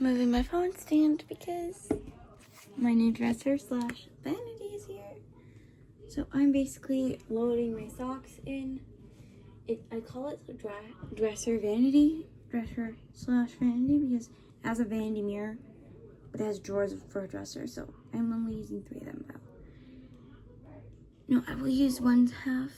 moving my phone stand because my new dresser slash vanity is here. So I'm basically loading my socks in. I call it dresser slash vanity because it has a vanity mirror, but it has drawers for a dresser. So I'm only using 3 of them now. No, I will use one half,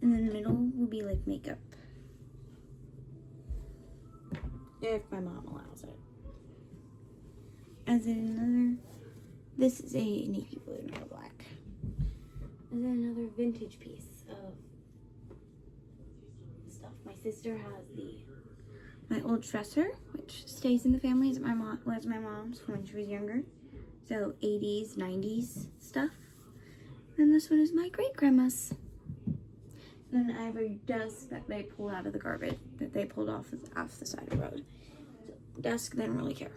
and then the middle will be like makeup. If my mom allows it. As in another, this is a navy blue, not a black. And then another vintage piece of stuff. My sister has my old dresser, which stays in the family. Was my mom's from when she was younger. So 80s, 90s stuff. And this one is my great grandma's. And then I have a desk that they pulled out of the garbage, that they pulled off the side of the road. So desk, they don't really care.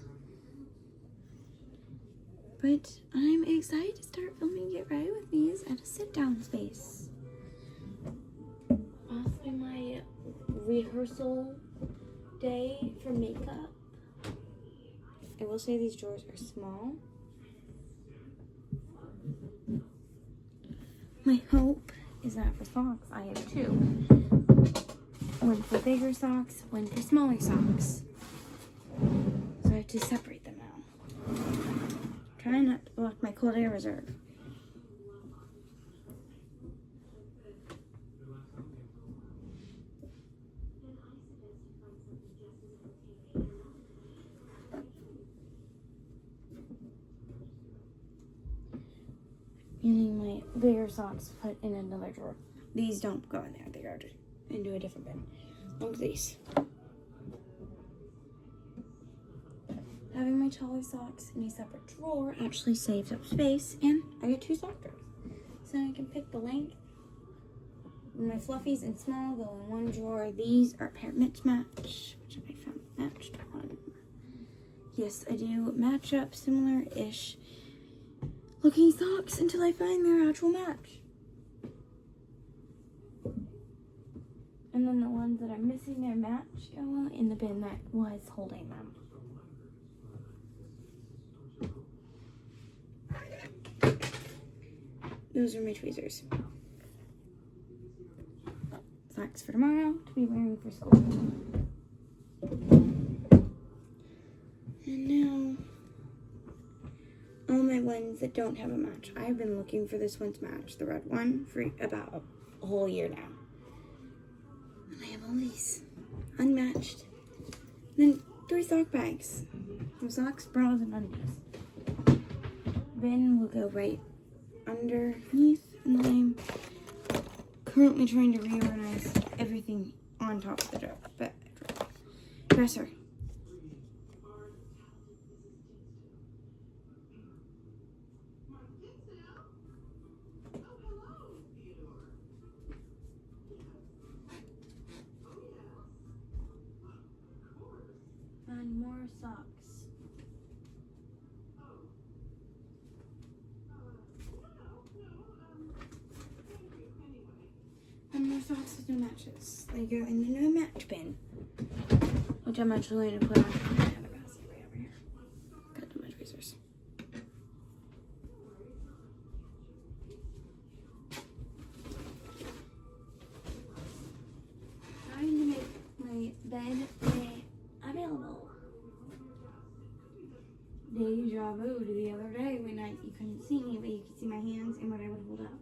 But I'm excited to start filming Get Ready With Me's at a sit-down space. Also my rehearsal day for makeup. I will say these drawers are small. My hope is that for socks, I have 2. One for bigger socks, one for smaller socks. So I have to separate them now. Try not to block my cold air reserve. Getting my bigger socks put in another drawer. These don't go in there. They go into a different bin. Look at these. Having my taller socks in a separate drawer actually saves up space, and I get 2 sock drawers. So I can pick the length. My fluffies and small go in one drawer. These are pair match, which I found matched on. Yes, I do match up similar-ish looking socks until I find their actual match. And then the ones that are missing their match go in the bin that was holding them. Those are my tweezers. Socks for tomorrow to be wearing for school. And now, all my ones that don't have a match. I've been looking for this one to match, the red one, for about a whole year now. And I have all these unmatched. And then 3 sock bags. Some socks, bras, and undies. Bin will go right underneath, and then I'm currently trying to reorganize everything on top of the dresser. And more socks. And more socks with no matches. They go in the no match bin, which I'm actually going to put on another basket right over here. Got the my tweezers. Trying to make my bed available. Deja vu to the other day when you couldn't see me, but you could see my hands and what I would hold up.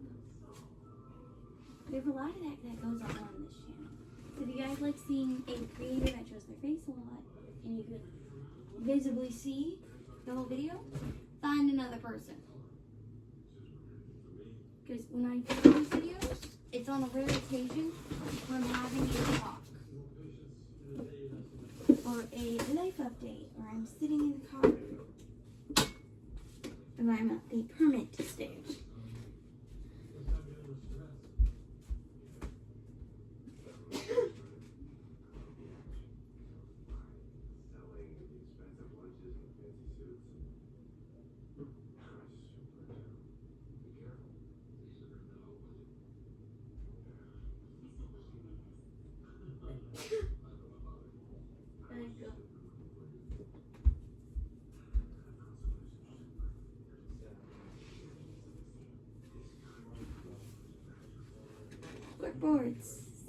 There's a lot of that goes on this channel. So if you guys like seeing a creator that shows their face a lot and you could visibly see the whole video, find another person. Because when I do these videos, it's on a rare occasion when I'm having a talk. Or a life update, or I'm sitting in the car. And I'm at the permit stage.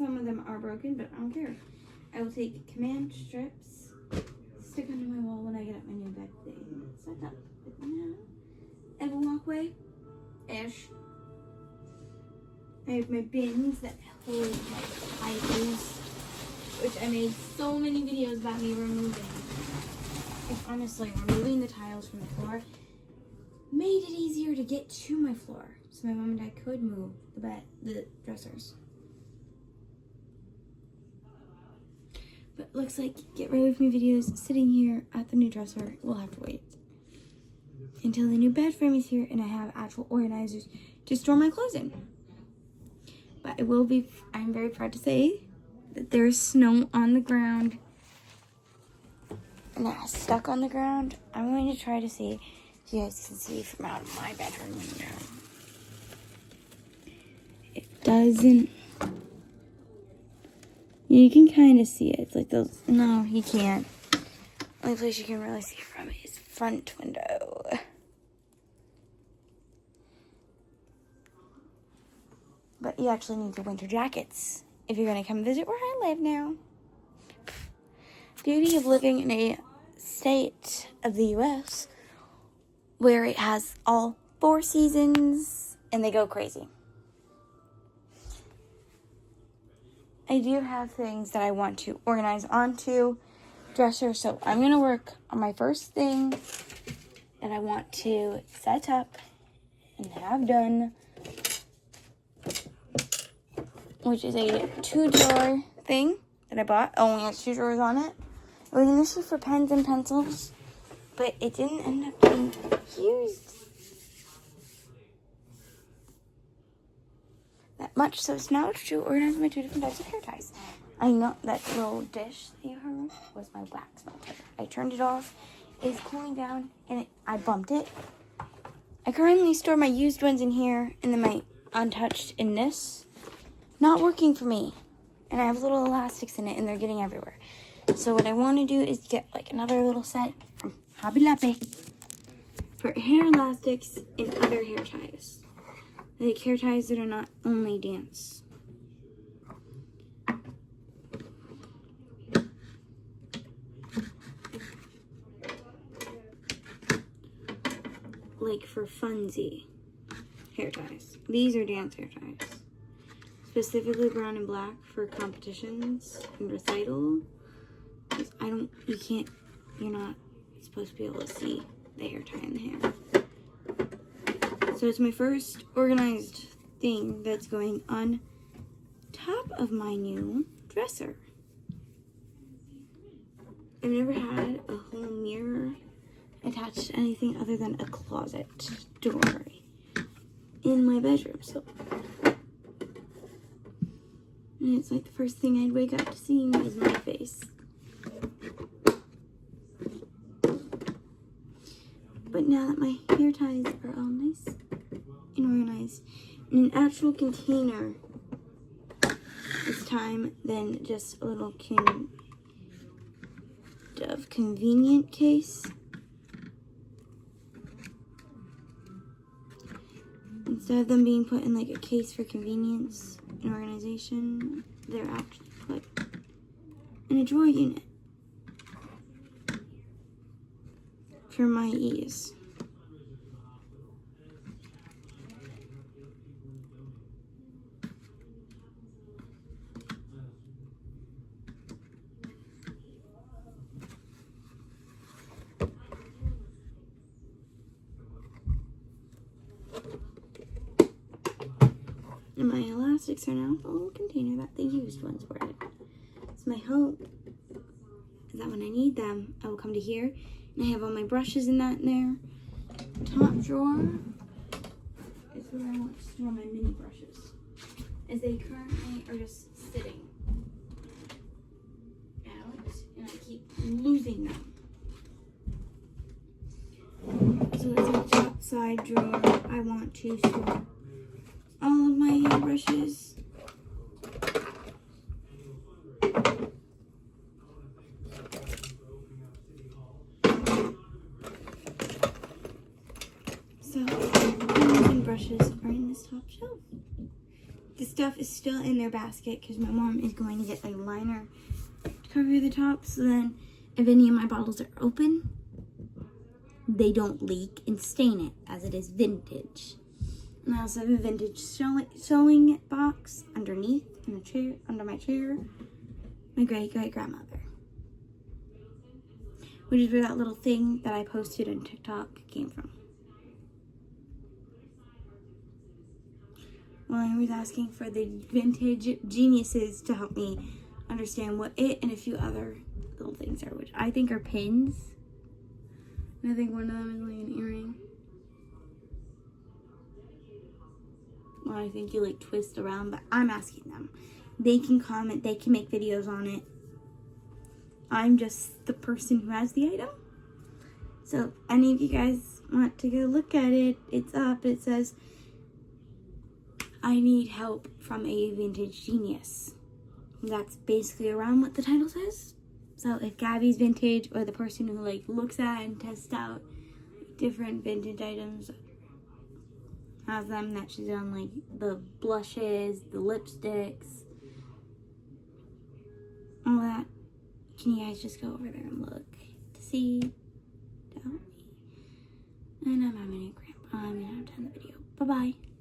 some of them are broken, but I don't care. I will take command strips, stick onto my wall when I get up my new bed thing. Set up with now. I have a walkway-ish. I have my bins that hold my items, which I made so many videos about me removing. And honestly, removing the tiles from the floor made it easier to get to my floor, so my mom and dad could move the dressers. But looks like get ready with me videos sitting here at the new dresser. We'll have to wait until the new bed frame is here and I have actual organizers to store my clothes in. But I'm very proud to say that there's snow on the ground. And that's stuck on the ground. I'm going to try to see if you guys can see from out of my bedroom window. It doesn't. You can kind of see it. It's like those. No, you can't. The only place you can really see from is front window. But you actually need your winter jackets if you're going to come visit where I live now. Beauty of living in a state of the U.S. where it has all 4 seasons and they go crazy. I do have things that I want to organize onto dresser, so I'm going to work on my first thing that I want to set up and have done, which is a 2-drawer thing that I bought. It only has 2 drawers on it. It was initially for pens and pencils, but it didn't end up being used that much, so it's now to organize my 2 different types of hair ties. I know that little dish that you heard was my wax melter. I turned it off. It's cooling down, and I bumped it. I currently store my used ones in here, and then my untouched in this. Not working for me, and I have little elastics in it, and they're getting everywhere. So what I want to do is get like another little set from Hobby Lobby for hair elastics and other hair ties. Like hair ties that are not only dance. Like for funsy hair ties. These are dance hair ties. Specifically brown and black for competitions and recital. You're not supposed to be able to see the hair tie in the hair. So it's my first organized thing that's going on top of my new dresser. I've never had a whole mirror attached to anything other than a closet door in my bedroom. So, and it's like the first thing I'd wake up to seeing is my face. But now that my hair ties are all nice and organized in an actual container this time than just a little convenient case. Instead of them being put in like a case for convenience and organization, they're actually put in a drawer unit for my ease. And my elastics are now in a little container that the used ones were in. So my hope is that when I need them, I will come to here and I have all my brushes in there. Top drawer is where I want to store my mini brushes, as they currently are just sitting out and I keep losing them. So it's a top side drawer. I want to store all of my hair brushes. So, brushes are in this top shelf. the stuff is still in their basket because my mom is going to get a liner to cover the top, so then if any of my bottles are open, they don't leak and stain it, as it is vintage. And I also have a vintage sewing box underneath in the chair, under my chair. My great-great-grandmother. Which is where that little thing that I posted on TikTok came from. Well, I was asking for the vintage geniuses to help me understand what it and a few other little things are, which I think are pins. And I think one of them is like an earring. Well, I think you like twist around, but I'm asking them. They can comment, they can make videos on it. I'm just the person who has the item. So if any of you guys want to go look at it, it's up. It says, I need help from a vintage genius. That's basically around what the title says. So if Gabby's vintage, or the person who like looks at and tests out different vintage items, has them that she's on, like the blushes, the lipsticks, all that. Can you guys just go over there and look to see? Don't me. And I'm having a cramp. I'm gonna have to end the video. Bye bye.